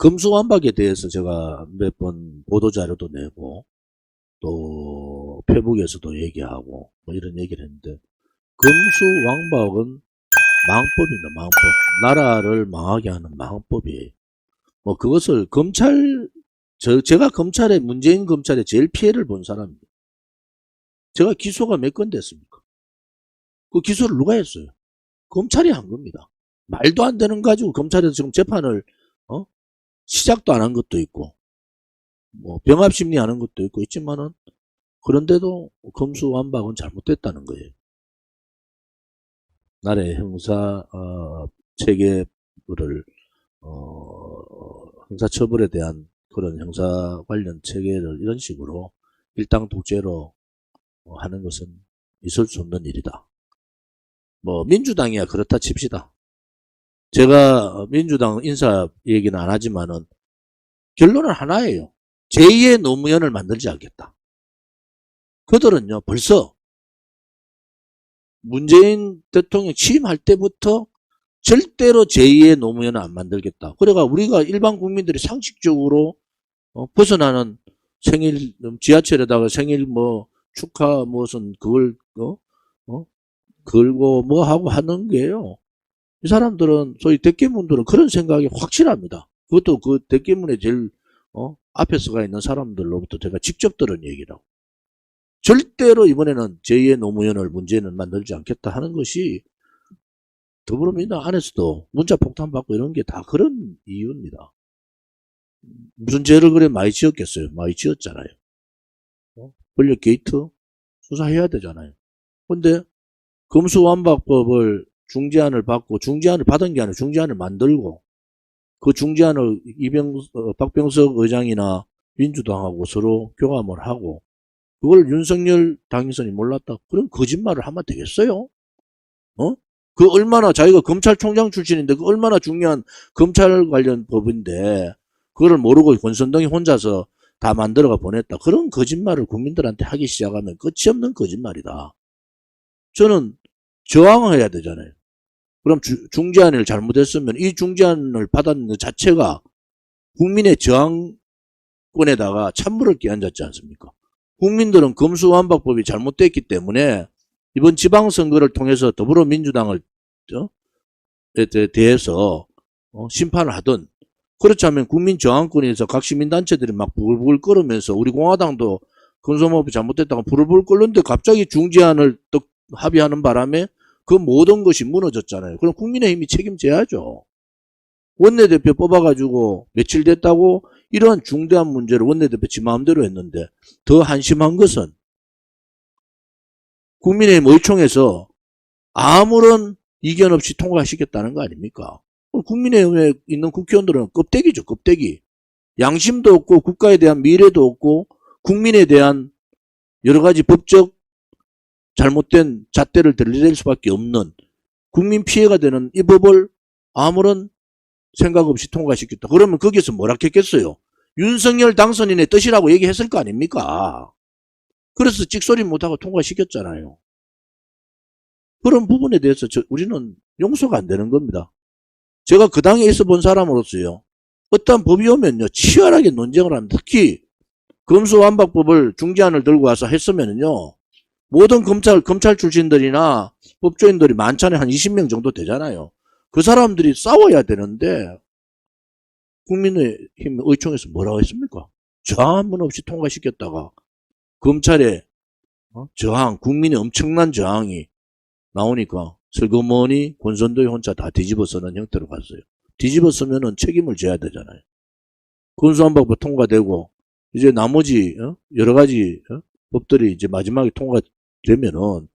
금수완박에 대해서 제가 몇 번 보도자료도 내고 또 페북에서도 얘기하고 뭐 이런 얘기를 했는데, 금수왕박은 망법입니다. 망법. 나라를 망하게 하는 망법이에요. 뭐 그것을 제가 검찰에, 문재인 검찰에 제일 피해를 본 사람입니다. 제가 기소가 몇 건 됐습니까? 그 기소를 누가 했어요? 검찰이 한 겁니다. 말도 안 되는 거 가지고 검찰에서 지금 재판을 시작도 안 한 것도 있고 뭐 병합심리 하는 것도 있고 있지만은, 그런데도 금수완박은 잘못됐다는 거예요. 나라의 형사 체계를 형사처벌에 대한 그런 형사 관련 체계를 이런 식으로 일당 독재로 하는 것은 있을 수 없는 일이다. 뭐 민주당이야 그렇다 칩시다. 제가 민주당 인사 얘기는 안 하지만은 결론은 하나예요. 제2의 노무현을 만들지 않겠다. 그들은요 벌써 문재인 대통령 취임할 때부터 절대로 제2의 노무현을 안 만들겠다. 그래가 우리가 일반 국민들이 상식적으로 벗어나는 생일, 지하철에다가 생일 뭐 축하 무슨 그걸 걸고 뭐 하고 하는 게요. 이 사람들은, 소위 대깨문들은 그런 생각이 확실합니다. 그것도 그 대깨문에 제일 앞에 서가 있는 사람들로부터 제가 직접 들은 얘기라고. 절대로 이번에는 제2의 노무현을 문재인은 만들지 않겠다 하는 것이 더불어민주당 안에서도 문자 폭탄 받고 이런 게 다 그런 이유입니다. 무슨 죄를 그래 많이 지었겠어요? 많이 지었잖아요. 권력 게이트 수사해야 되잖아요. 근데 금수완박법을 중재안을 받고, 중재안을 받은 게 아니라 중재안을 만들고, 그 중재안을 박병석 의장이나 민주당하고 서로 교감을 하고, 그걸 윤석열 당선인이 몰랐다. 그럼 거짓말을 하면 되겠어요? 그 얼마나, 자기가 검찰총장 출신인데 그 얼마나 중요한 검찰 관련 법인데 그거를 모르고 권선동이 혼자서 다 만들어가 보냈다. 그런 거짓말을 국민들한테 하기 시작하면 끝이 없는 거짓말이다. 저는 저항을 해야 되잖아요. 그럼 중재안을 잘못했으면 이 중재안을 받았는 것 자체가 국민의 저항권에다가 찬물을 끼얹었지 않습니까? 국민들은 금수완박법이 잘못됐기 때문에 이번 지방선거를 통해서 더불어민주당을 대해서 심판을 하든, 그렇지 않으면 국민 저항권에서 각 시민단체들이 막 부글부글 끓으면서, 우리 공화당도 금수완박법이 잘못됐다고 부글부글 끓는데 갑자기 중재안을 또 합의하는 바람에 그 모든 것이 무너졌잖아요. 그럼 국민의힘이 책임져야죠. 원내대표 뽑아가지고 며칠 됐다고 이러한 중대한 문제를 원내대표 지 마음대로 했는데, 더 한심한 것은 국민의힘 의총에서 아무런 이견 없이 통과시켰다는 거 아닙니까? 국민의힘에 있는 국회의원들은 껍데기죠, 껍데기. 양심도 없고 국가에 대한 미래도 없고 국민에 대한 여러 가지 법적 잘못된 잣대를 들이댈 수밖에 없는, 국민 피해가 되는 이 법을 아무런 생각 없이 통과시켰다. 그러면 거기서 뭐라 했겠어요? 윤석열 당선인의 뜻이라고 얘기했을 거 아닙니까? 그래서 찍소리 못하고 통과시켰잖아요. 그런 부분에 대해서 우리는 용서가 안 되는 겁니다. 제가 그 당에 있어 본 사람으로서요, 어떤 법이 오면요 치열하게 논쟁을 합니다. 특히 금수완박법을 중재안을 들고 와서 했으면요 모든 검찰 출신들이나 법조인들이 많잖아요. 한 20명 정도 되잖아요. 그 사람들이 싸워야 되는데 국민의힘 의총에서 뭐라고 했습니까? 저항 한 번 없이 통과시켰다가 검찰의 저항, 국민의 엄청난 저항이 나오니까 슬그머니 권선도의 혼자 다 뒤집어쓰는 형태로 갔어요. 뒤집어쓰면은 책임을 져야 되잖아요. 금수완박법 통과되고 이제 나머지 여러 가지 법들이 이제 마지막에 통과되면은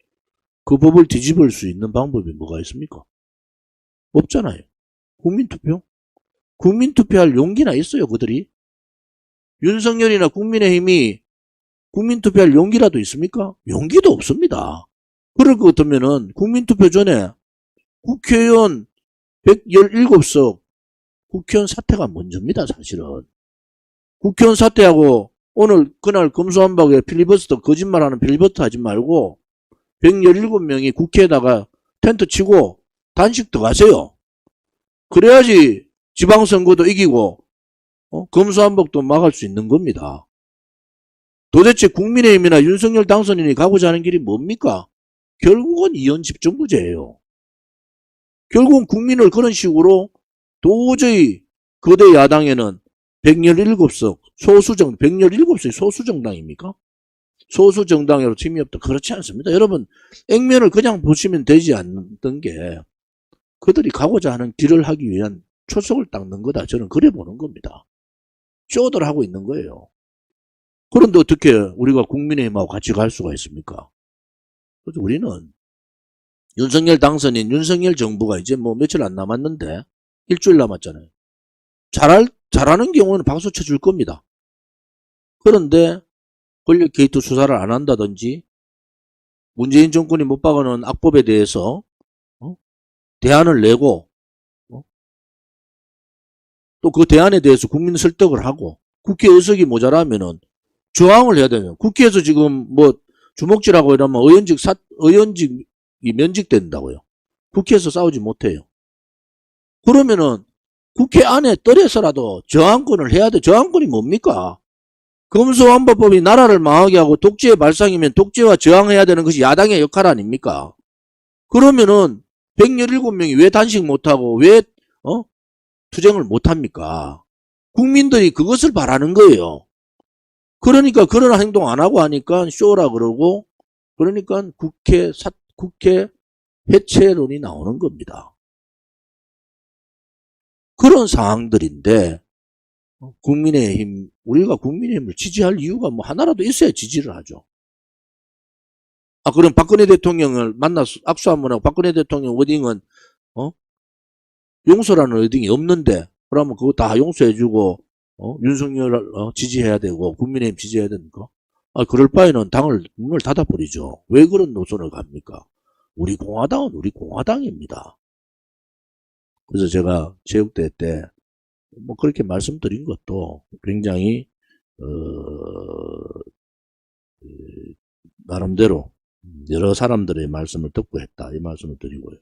그 법을 뒤집을 수 있는 방법이 뭐가 있습니까? 없잖아요. 국민투표? 국민투표할 용기나 있어요, 그들이? 윤석열이나 국민의힘이 국민투표할 용기라도 있습니까? 용기도 없습니다. 그럴 것 같으면은 국민투표 전에 국회의원 117석 국회의원 사퇴가 먼저입니다, 사실은. 국회의원 사퇴하고 오늘 그날 금수완박에 필리버스터, 거짓말하는 필리버스터 하지 말고 117명이 국회에다가 텐트 치고 단식 들어가세요. 그래야지 지방선거도 이기고 검수완박도 막을 수 있는 겁니다. 도대체 국민의힘이나 윤석열 당선인이 가고자 하는 길이 뭡니까? 결국은 이원 집정부제예요. 결국은 국민을 그런 식으로 도저히 거대 야당에는 117석 소수정 117석이 소수정당입니까? 소수정당으로 팀이 없다. 그렇지 않습니다. 여러분 액면을 그냥 보시면 되지 않던 게 그들이 가고자 하는 길을 하기 위한 초석을 닦는 거다. 저는 그래 보는 겁니다. 쇼들 하고 있는 거예요. 그런데 어떻게 우리가 국민의힘하고 같이 갈 수가 있습니까? 그래서 우리는 윤석열 당선인 윤석열 정부가 이제 뭐 며칠 안 남았는데 일주일 남았잖아요. 잘하는 경우는 박수 쳐줄 겁니다. 그런데 권력 게이트 수사를 안 한다든지 문재인 정권이 못 박아놓은 악법에 대해서 대안을 내고 또 그 대안에 대해서 국민 설득을 하고 국회 의석이 모자라면은 저항을 해야 되는 국회에서 지금 뭐 주먹질하고 이러면 의원직이 면직된다고요. 국회에서 싸우지 못해요. 그러면은 국회 안에 뜰에서라도 저항권을 해야 돼. 저항권이 뭡니까? 검수완박법이 나라를 망하게 하고 독재의 발상이면 독재와 저항해야 되는 것이 야당의 역할 아닙니까? 그러면은 117명이 왜 단식 못하고 왜 투쟁을 못합니까? 국민들이 그것을 바라는 거예요. 그러니까 그런 행동 안 하고 하니까 쇼라 그러고 그러니까 국회 해체론이 나오는 겁니다. 그런 상황들인데 우리가 국민의힘을 지지할 이유가 뭐 하나라도 있어야 지지를 하죠. 그럼 박근혜 대통령을 만나서 악수 한번 하고 박근혜 대통령 워딩은 용서라는 워딩이 없는데 그러면 그거 다 용서해주고 윤석열 지지해야 되고 국민의힘 지지해야 됩니까? 그럴 바에는 당을 문을 닫아버리죠. 왜 그런 노선을 갑니까? 우리 공화당은 우리 공화당입니다. 그래서 제가 체육대회 때 뭐 그렇게 말씀드린 것도 굉장히 나름대로 여러 사람들의 말씀을 듣고 했다 이 말씀을 드리고요.